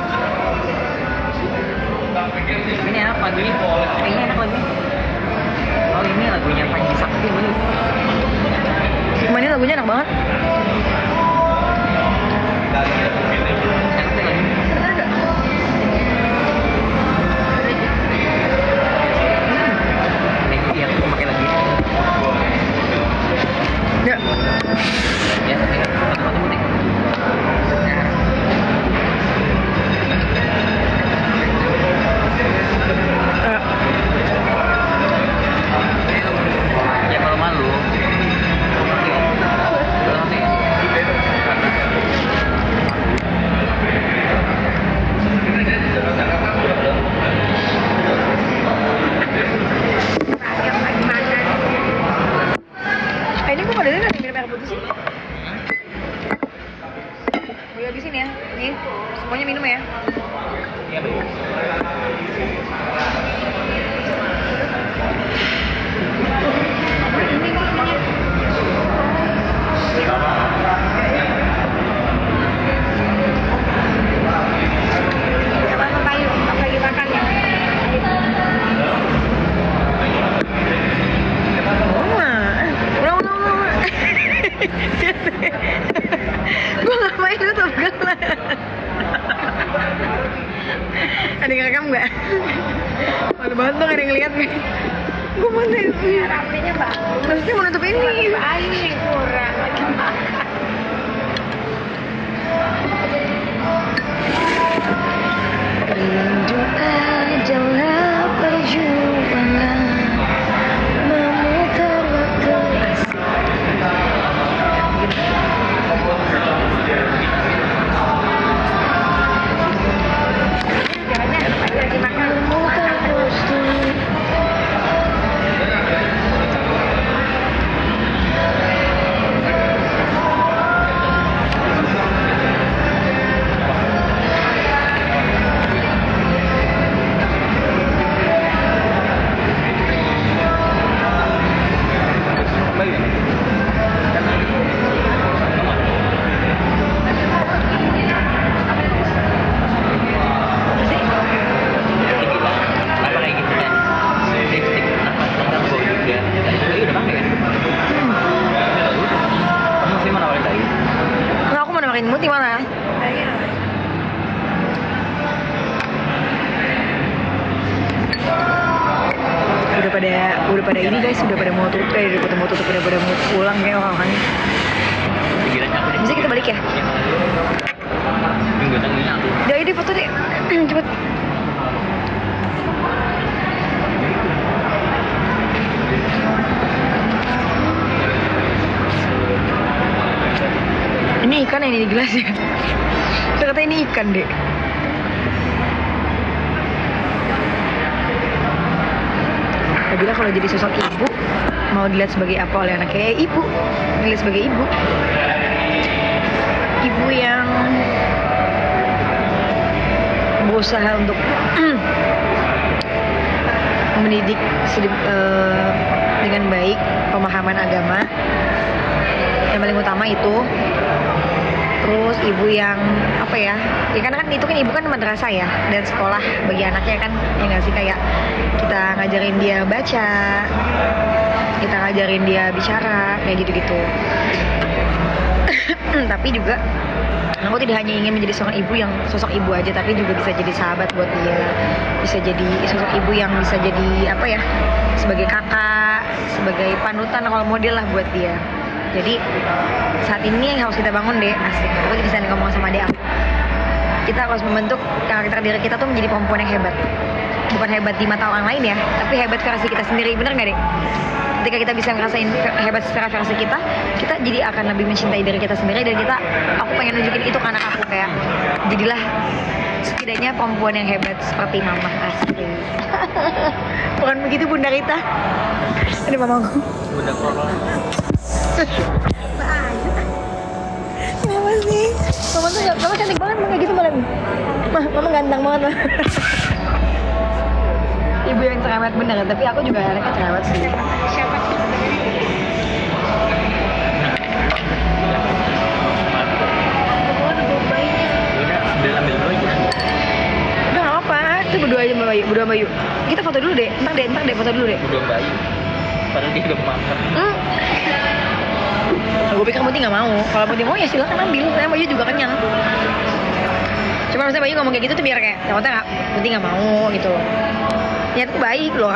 Ini enak lagunya. Ini enak lagunya. Oh ini lagunya Panji Sakti ini. Ini lagunya enak banget. Enak sih lagunya. Ini yang aku pakai lagi. Ya. Ya, foto-foto mutik. Ya malu-malu. Ini kok pada nggak minum air putih sih? Gue habisin ya. Nih, semuanya minum ya. Iya, baik. Lagi makan ya. Ulang. Gue ngapain lu tuh lah. Ada yang rekam nggak? Malu banget tuh ada yang ngeliat nih. Gue mana itu? Rambutnya bagus. Maksudnya mau nutup ini. Ayu yang kurang lagi makan. Rindu adalah perjuangan memutar waktu. Lagi makan. Memutar waktu. udah pada ini guys, udah pada mau tutup, udah pada mau pulang kayak orang-orangnya. Pikirannya aku deh. Bisa kita balik ya? Minggu tengah aku. Udah ini foto deh, cepet. Ini ikan yang di gelasnya. Ternyata ini ikan deh. Nabila kalau jadi sosok ibu mau dilihat sebagai apa oleh anaknya? Ibu, dilihat sebagai ibu. Ibu yang berusaha untuk mendidik dengan baik pemahaman agama. Yang paling utama itu. Terus ibu yang apa ya? Ya karena kan itu kan ibu kan madrasah ya dan sekolah bagi anaknya kan, ya nggak sih, kayak kita ngajarin dia baca, kita ngajarin dia bicara kayak gitu-gitu. Tapi juga aku tidak hanya ingin menjadi seorang ibu yang sosok ibu aja, tapi juga bisa jadi sahabat buat dia, bisa jadi sosok ibu yang bisa jadi apa ya, sebagai kakak, sebagai panutan, role model lah buat dia. Jadi saat ini yang harus kita bangun deh, asik. Aku bisa ngomong sama dia. Kita harus membentuk karakter diri kita tuh menjadi perempuan yang hebat. Bukan hebat di mata orang lain ya, tapi hebat versi kita sendiri, bener nggak deh? Ketika kita bisa ngerasain hebat secara versi kita jadi akan lebih mencintai diri kita sendiri, dan aku pengen nunjukin itu ke anak aku, kayak jadilah setidaknya perempuan yang hebat seperti mama, asik. Bukan begitu Bunda Rita? Ini mamaku. Bunda Korol. Kenapa sih? Mama cantik banget, kayak gitu malah. Mama ganteng banget lah. Ibu yang cerewet bener, tapi aku juga anaknya cerewet sih. Siapa sih sebenarnya? Udah ambil dulu aja. Udah gak apa, itu berdua aja sama Bayu, berdua sama Bayu. Kita foto dulu deh, ntar deh foto dulu deh. Udah Bayu. Padahal dia udah makan. Gue pikir Muti gak mau. Kalau Muti mau ya silakan ambil, saya Bayu juga kenyang. Cuma maksudnya Bayu ngomong kayak gitu tuh biar kayak takutnya Muti gak mau gitu. Ya itu baik loh.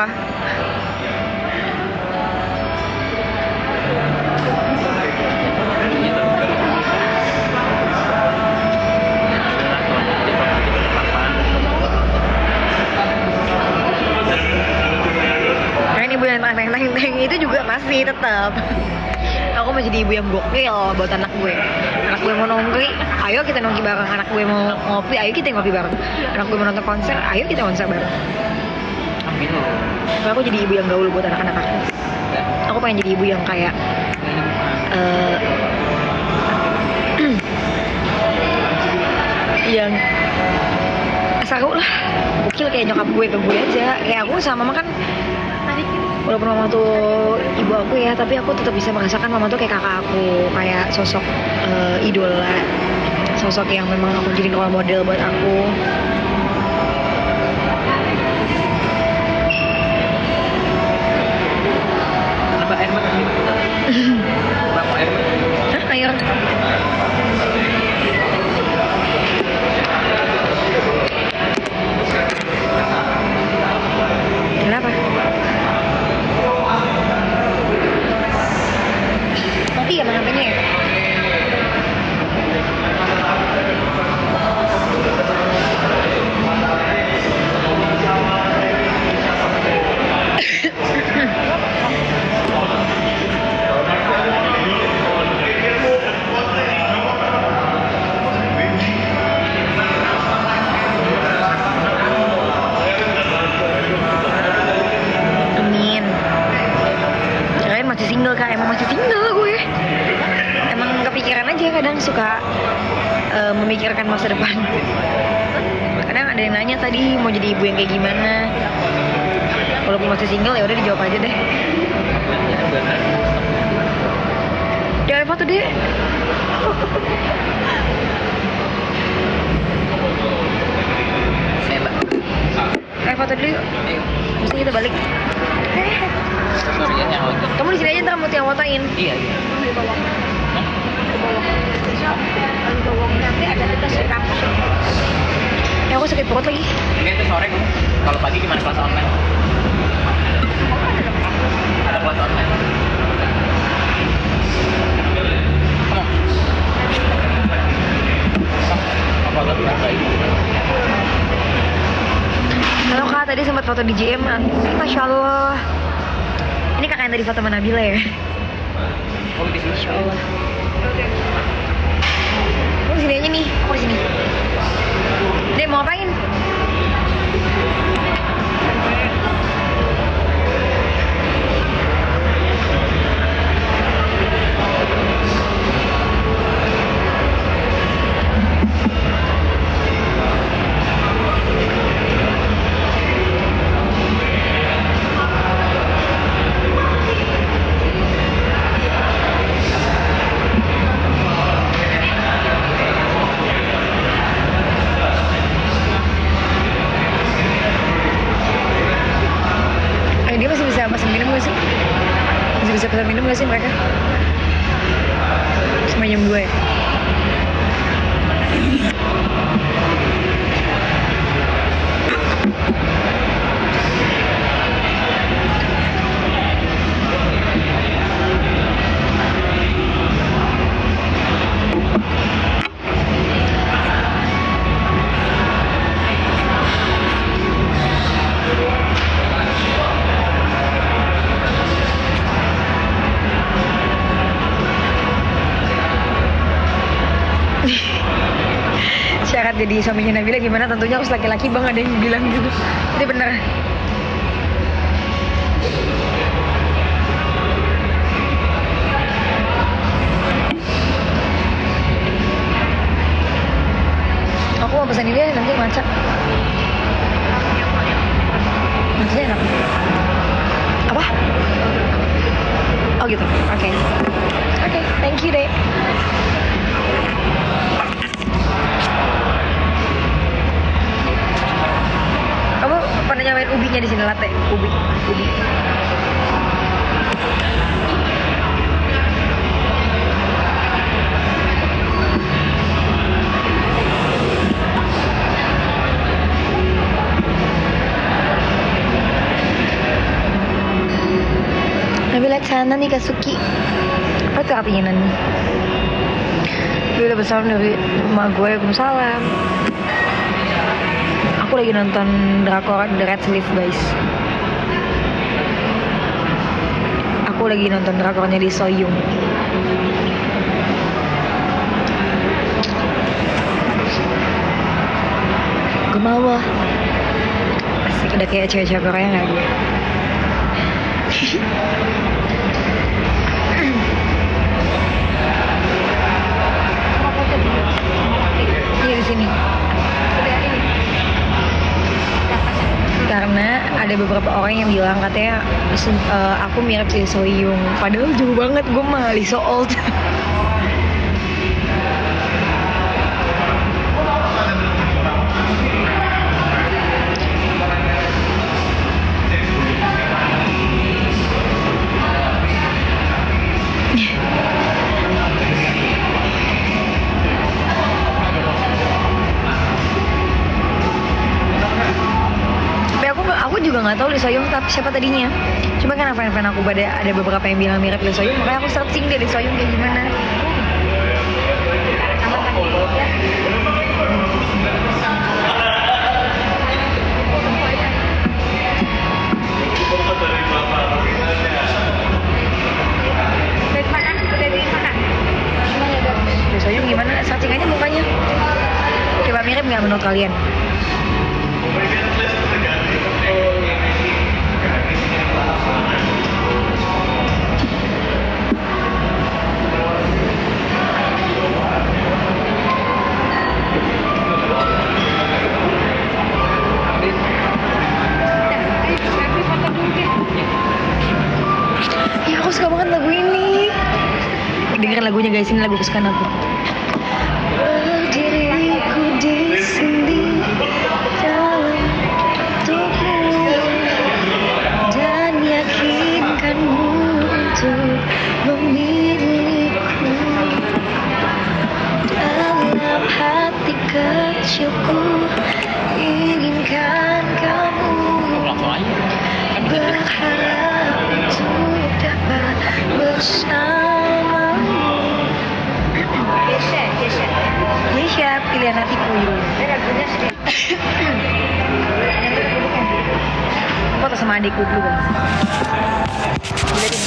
Ibu yang teng itu juga masih tetap. Aku mau jadi ibu yang gokil buat anak gue. Anak gue mau nongki, ayo kita nongki bareng. Anak gue mau ngopi, ayo kita ngopi bareng. Anak gue mau nonton konser, ayo kita konser bareng. Ambil loh. Aku jadi ibu yang gaul buat anak-anak aku. Aku pengen jadi ibu yang kayak yang seru lah, gokil kayak nyokap gue ke gue aja. Kayak aku sama mama kan, walaupun mama tuh ibu aku ya, tapi aku tetap bisa merasakan mama tuh kayak kakak aku, kayak sosok idola, sosok yang memang aku jadi role model buat aku. Kenapa air banget? Kenapa air banget? Hah, air? Kenapa? Mati ya HP-nya ya? Amin. Kalian masih single kak? Emang masih single gue. Emang kepikiran aja kadang suka memikirkan masa depan. Kadang ada yang nanya tadi mau jadi ibu yang kayak gimana. Walaupun masih single ya udah dijawab aja deh. Jangan foto deh. Foto dulu yuk. Mesti kita balik. Sorry ya yang lagi. Kamu di sini aja ntar mau yang fotoin. Iya. Di bawah. Besok di bawah nanti ada tugas di kampus. Ya aku sakit perut lagi. Ini tuh sore kamu. Kalau pagi gimana kelas online? foto di JM. Masya Allah. Ini kakak yang tadi foto sama Nabila ya. Oh di sini. Masya Allah. Aku di sini aja nih. Aku di sini. Dek mau ngapain? Dia masih bisa pesan minum gak sih? Masih bisa pesan minum gak sih mereka? Sampai jam 2 ya? Syarat jadi suaminya Nabila gimana? Tentunya harus laki-laki bang, ada yang bilang gitu. Itu bener. Aku mau pesan ini ya, nanti maca. Maksudnya enak. Apa? Oh gitu, oke. Oke, thank you deh. Kamu pernah nyobain ubinya di sini, latte? Ubi. Nabila sana nih Kasuki. Apa tuh artinya Nani? Dia udah besar dari rumah gue. Waalaikumsalam. Aku lagi nonton drakor The Red Sleeve guys. Aku lagi nonton drakornya Lee Soyung. Gemawa. Asik, udah kayak cewek-cewek Korea gak gue? Iya di sini. Karena ada beberapa orang yang bilang katanya aku mirip Lee Soyung. Padahal jauh banget, gue mah Lee So Old. Aku juga nggak tahu Lee Soyung tapi siapa tadinya. Cuma kan fan aku ada beberapa yang bilang mirip Lee Soyung, makanya aku searching deh Lee Soyung kayak gimana. Lee Soyung gimana? Searching aja mukanya. Coba mirip nggak menurut kalian? Ya aku suka banget lagu ini. Dengerin lagunya guys, ini lagu kesukaan aku. Berdiriku di sini dalam tubuhmu dan yakinkanmu untuk memilikiku dalam hati kecilku. Inginkan kamu, berharap untuk dapat bersamamu. Yesia, pilihan hatiku. Foto sama adikku dulu guys. Liatin.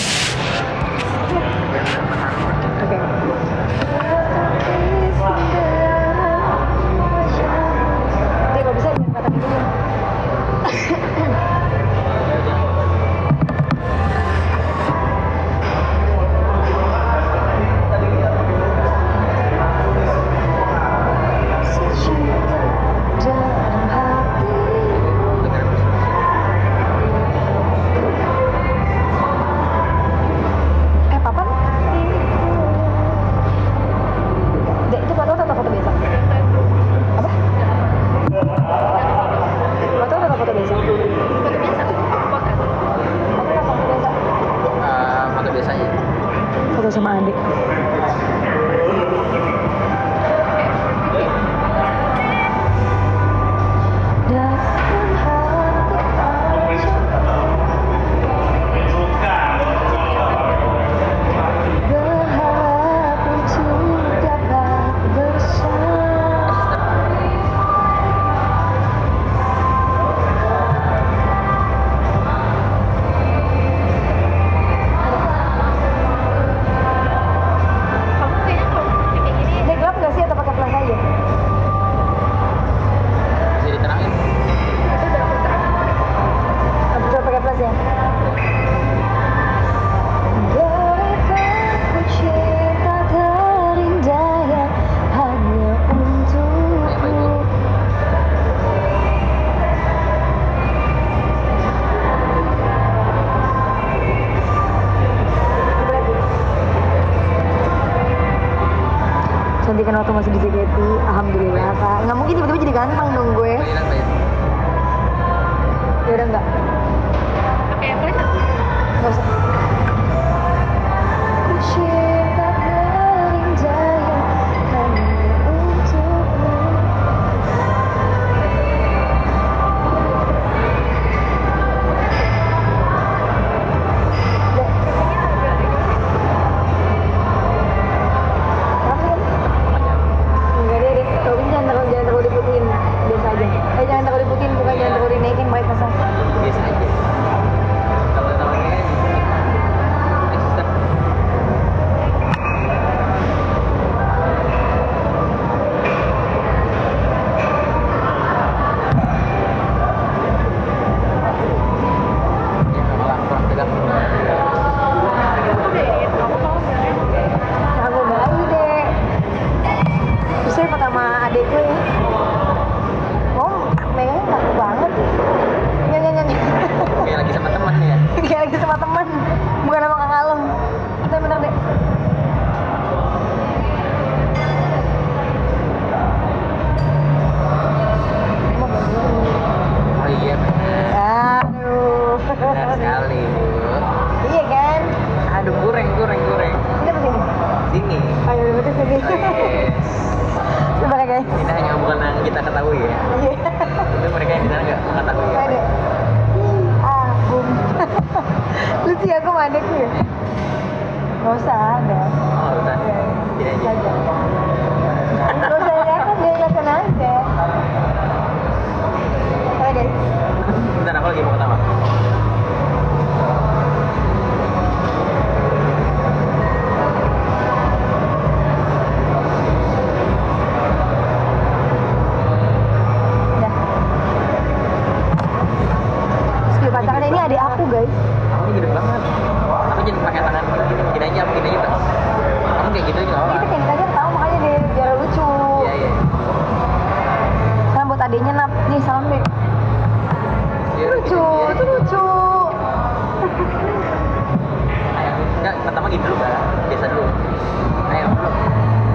Oke. Oke, kalau bisa jangan kata gitu ya. Foto biasanya. Foto sama adik. Ini gelap nggak sih atau pakai flash aja? Bisa diterangin. Atau pakai flash ya? Berikan cinta terindah yang hanya untukku. Cantikan waktu masih di JKT, alhamdulillah kak. Nggak mungkin tiba-tiba jadi ganteng dong gue. Bayaran bayar. Ya udah nggak usah. Ku cinta terindah yang hanya untukmu. Enggak deh, tapi jangan terlalu diputin, biasa aja. Jangan terlalu diputin, bukan jangan terlalu dinaikin brightness-nya. Biasa aja. Kalau namanya eksisten. Ya malah kurang tegang. Aku bayi deh. Terus saya pertama adekku ya. Oh, megangnya kaku banget. Nyanyi. Kayak lagi sama teman ya. Kayak lagi sama teman, bukan sama kakak lo. Tapi bener deh. Oh iya. Aduh. Benar sekali, Bu. Iya kan? Aduh, goreng. Ini apa sini? Sini. Ayo, betul sini. Oh, yes. Coba ya guys. Ini hanya bukan yang kita ketahui ya. Iya. Itu mereka yang di sana nggak ketahui ya. Ada. Bum. Lucu ya aku sama adekku ya. Gak usah ada. Oh, udah. Tidak aja. Saja. Gak usah lihat deh, lihatkan aja. Oke guys. Bentar, aku lagi mau ketawa. Udah. Skill pacarnya ini adik aku guys. Kamu ini gede banget. Aku jadi pakai tangan gini aja, Pak. Kamu kayak gitu aja nggak Kita apa-apa. kayak gitu aja tahu makanya deh biar lucu. Iya, iya. Salam buat adiknya Nap. Nih salam deh. Iya, Lucu, iya. itu lucu. Enggak, pertama gitu dulu, Mbak. Biasa dulu. Ayo, dulu.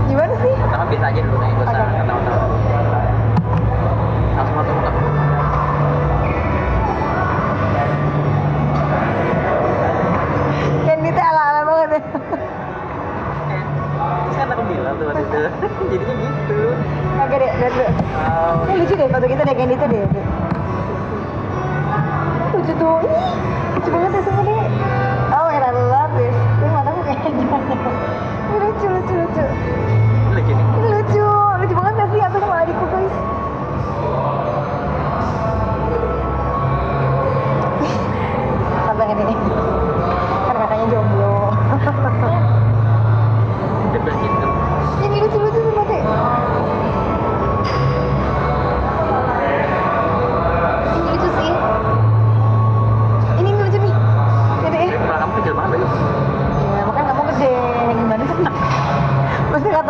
Gimana sih? Pertama biasa aja dulu, nggak usah Oke. ketawa-tawa. Langsung masuk muka. Candy teh ala-ala banget ya. Terus kan aku bilang tuh waktu itu. Jadinya gitu. Agak deh, lihat dulu. Oh, Ini lucu deh foto kita deh Candy tuh deh. Lucu tuh. Ih, lucu banget ya semua deh. Oh, I love this. Ini mataku kayak gimana? Ini lucu. lucu nih. Ini lucu banget gak sih aku sama adikku guys.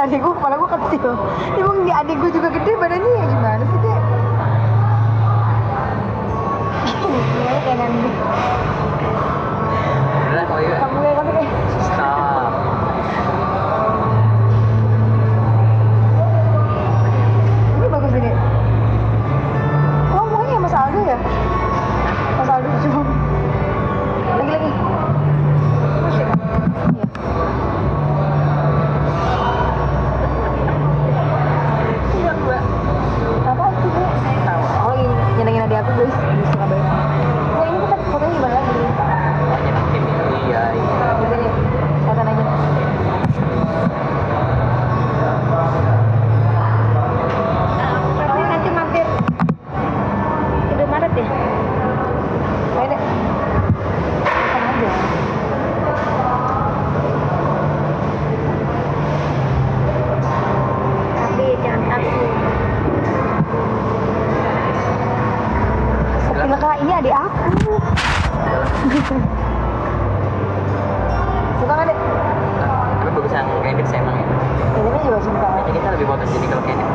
adik gue, kepala gue kecil. Emang di adik gue juga gede badannya ya gimana sih deh? Gimana kayak nanti? Udah, oh iya. Kamu kayak kayak. Stop. Ini bagus ini. Oh maunya Mas Aldo ya? Mas Aldo cuma. Lagi. Iya. Apa sih Bu? Oh ini nyenengin adik aku guys di Surabaya. Nah ini kita fotonya gimana lagi? Nyenengin itu, iya. Gitu nih, kelihatan aja. Tapi nanti mampir Indomaret ya. Ayo deh. Kelihatan aja. Tapi jangan takut. Sepi kak, ini adik aku. Suka nggak dek? Tapi bagus yang candid sih emang ya. Ini juga suka. Kayaknya kita lebih fokus jadi kalau candid.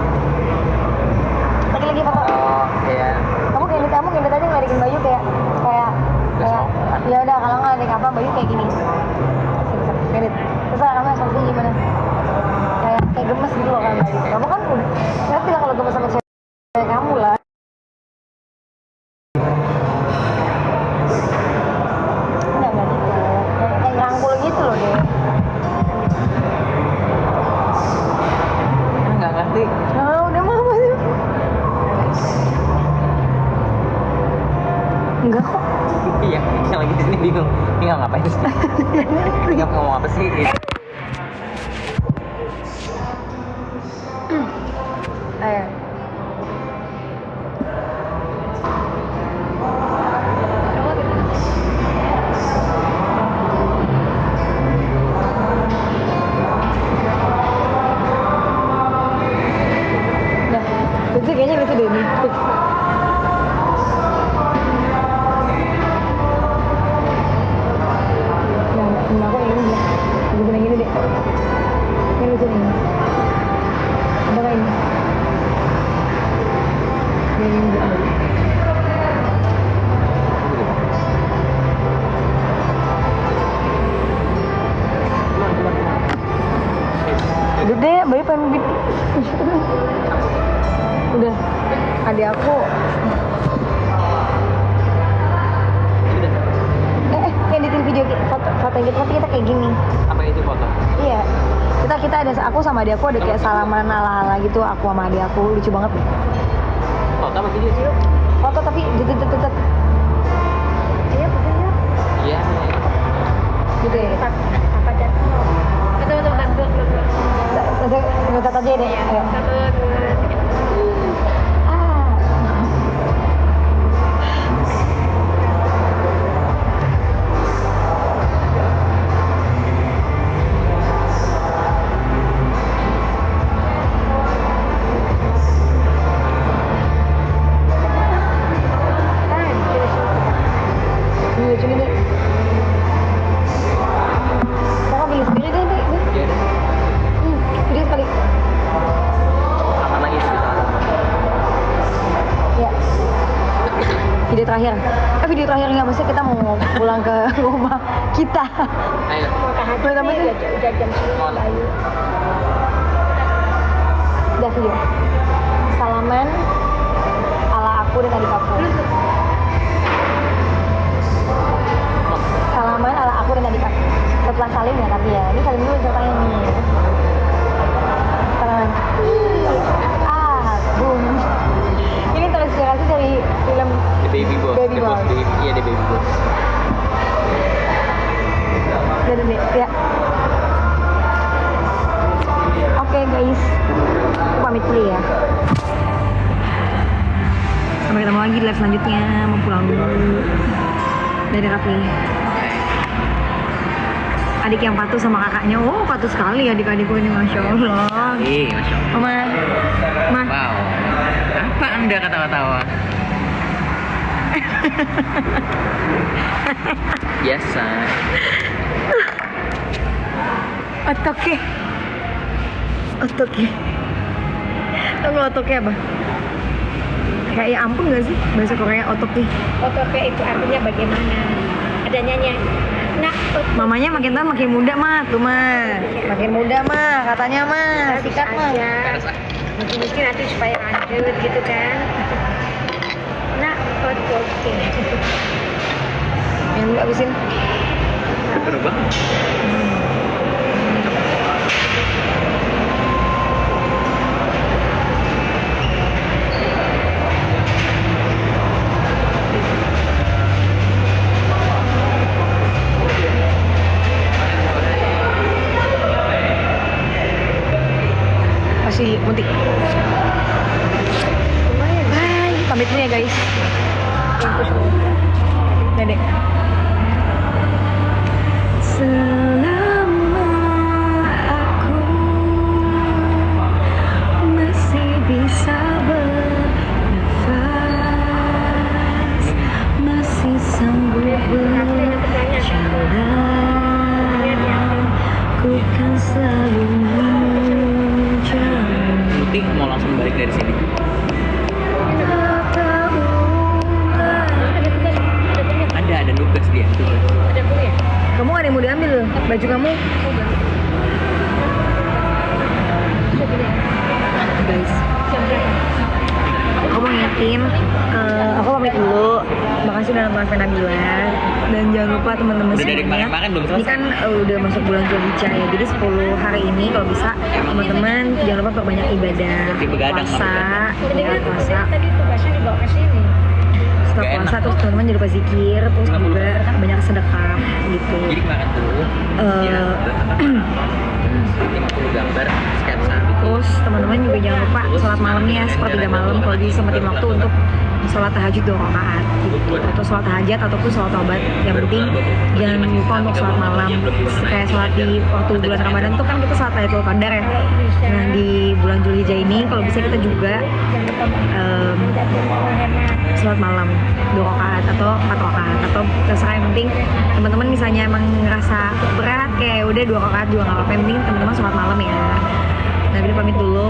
Lagi foto. Oh, iya. Kamu candid aja ngelarikin Bayu kayak ya udah kalau nggak ada apa Bayu kayak gini. Candid. Terus kamu ekspresi gimana? Kayak gemes gitu loh kan Bayu. Kamu kan udah ngerti lah kalau gemes sama cewek kamu lah. Enggak gitu. Kayak ngerangkul gitu loh deh. Nggak ngerti. Oh, udah mama sih. Enggak kok. Iya, yang lagi di sini bingung. Ini nggak ngapain sih? Ini ngomong apa sih? Ayo. Nah, itu kayaknya lucu deh nih. Nah, aku yang ini deh. Aku yang ini deh. Ini lucu nih. Apa kayak ini? Ini juga. Udah deh, Bayu pengen gitu. Udah, adik aku. Yang editin video foto kita kayak gini. Apa itu foto? Iya, kita ada aku sama adik aku ada kayak salaman ala gitu aku sama adik aku lucu banget. Foto apa video sih? Foto tapi detet. Iya, betul. Iya. Gitu ya. Apa jatuh? Betul. Ngetat aja deh. Ayo. Ah. Ini lucu nih deh. Kakak beli sendiri deh. Iya. Video sekali. Aman lagi sih. Ya. Video terakhir. Video terakhir nggak maksudnya kita mau pulang ke rumah kita. Ayo. Boleh tambah sih? Udah jam 10 Bayu. Udah video. Salaman ala aku dan adik aku. Salaman ala aku dan adik aku. Setelah salim ya tapi ya. Ini salim dulu ceritanya nih. Salaman. Boom. Ini terinspirasi dari film The Baby Boss. Baby The Boss Boss. Baby. Iya, The Baby Boss. dan ya. Oke guys, aku pamit dulu ya. Sampai ketemu lagi di live selanjutnya. Mau pulang dulu. Dadah Raffi. Adik yang patuh sama kakaknya. Oh patuh sekali adik-adikku ini, masya Allah. Iya, Masya Allah. Mama, Ma. Wow. Apa Anda ketawa-tawa? Biasa. Oke. Otoke. Tau nggak otoke apa? Kayak ya ampun nggak sih bahasa Korea otoke? Otoke itu artinya bagaimana? Ada nyanyi. Nah, Mamanya makin tahun makin muda mah, tuh mah. Makin muda mah katanya mah, sikat mah. Mungkin nanti supaya lanjut gitu kan. Nah, otoke. Yang dulu abisin. Berubah. Masih mutik. Bye, pamit dulu ya guys. Dedek. Selama aku masih bisa bernafas, masih sanggup berjalan, ku kan selalu menjauh. Mutik mau langsung balik dari sini. Ada nugas dia. Ada kuliah. Kamu ada yang mau diambil loh, baju kamu. Guys, aku mau ngingetin, aku pamit dulu. Makasih udah nonton Nabila. Dan jangan lupa teman-teman Udah dari semuanya. kemarin-kemarin belum Ini selesai. kan udah masuk bulan Zulhijjah ya. Jadi 10 hari ini kalau bisa teman-teman jangan lupa perbanyak ibadah, Seperti begadang, puasa, Tadi ya kan puasa. tadi tugasnya dibawa ke sini. Setelah Gak puasa enak. terus teman-teman jangan lupa zikir, terus juga banyak sedekah gitu. Jadi kemarin tuh dia 50 gambar sketsa gitu. Terus teman-teman juga jangan lupa sholat malamnya sepertiga malam kalau disempetin waktu untuk sholat tahajud 2 rakaat gitu. Atau sholat hajat ataupun sholat taubat. Yang penting jangan lupa untuk sholat malam. Kayak sholat di waktu bulan Ramadan tuh kan kita sholat Lailatul Qadar ya. Nah di bulan Zulhijjah ini kalau bisa kita juga sholat malam 2 rakaat atau 4 rakaat atau terserah, yang penting teman-teman misalnya emang ngerasa berat kayak udah 2 rakaat juga nggak apa-apa, yang penting teman-teman sholat malam ya. Nah, pamit dulu.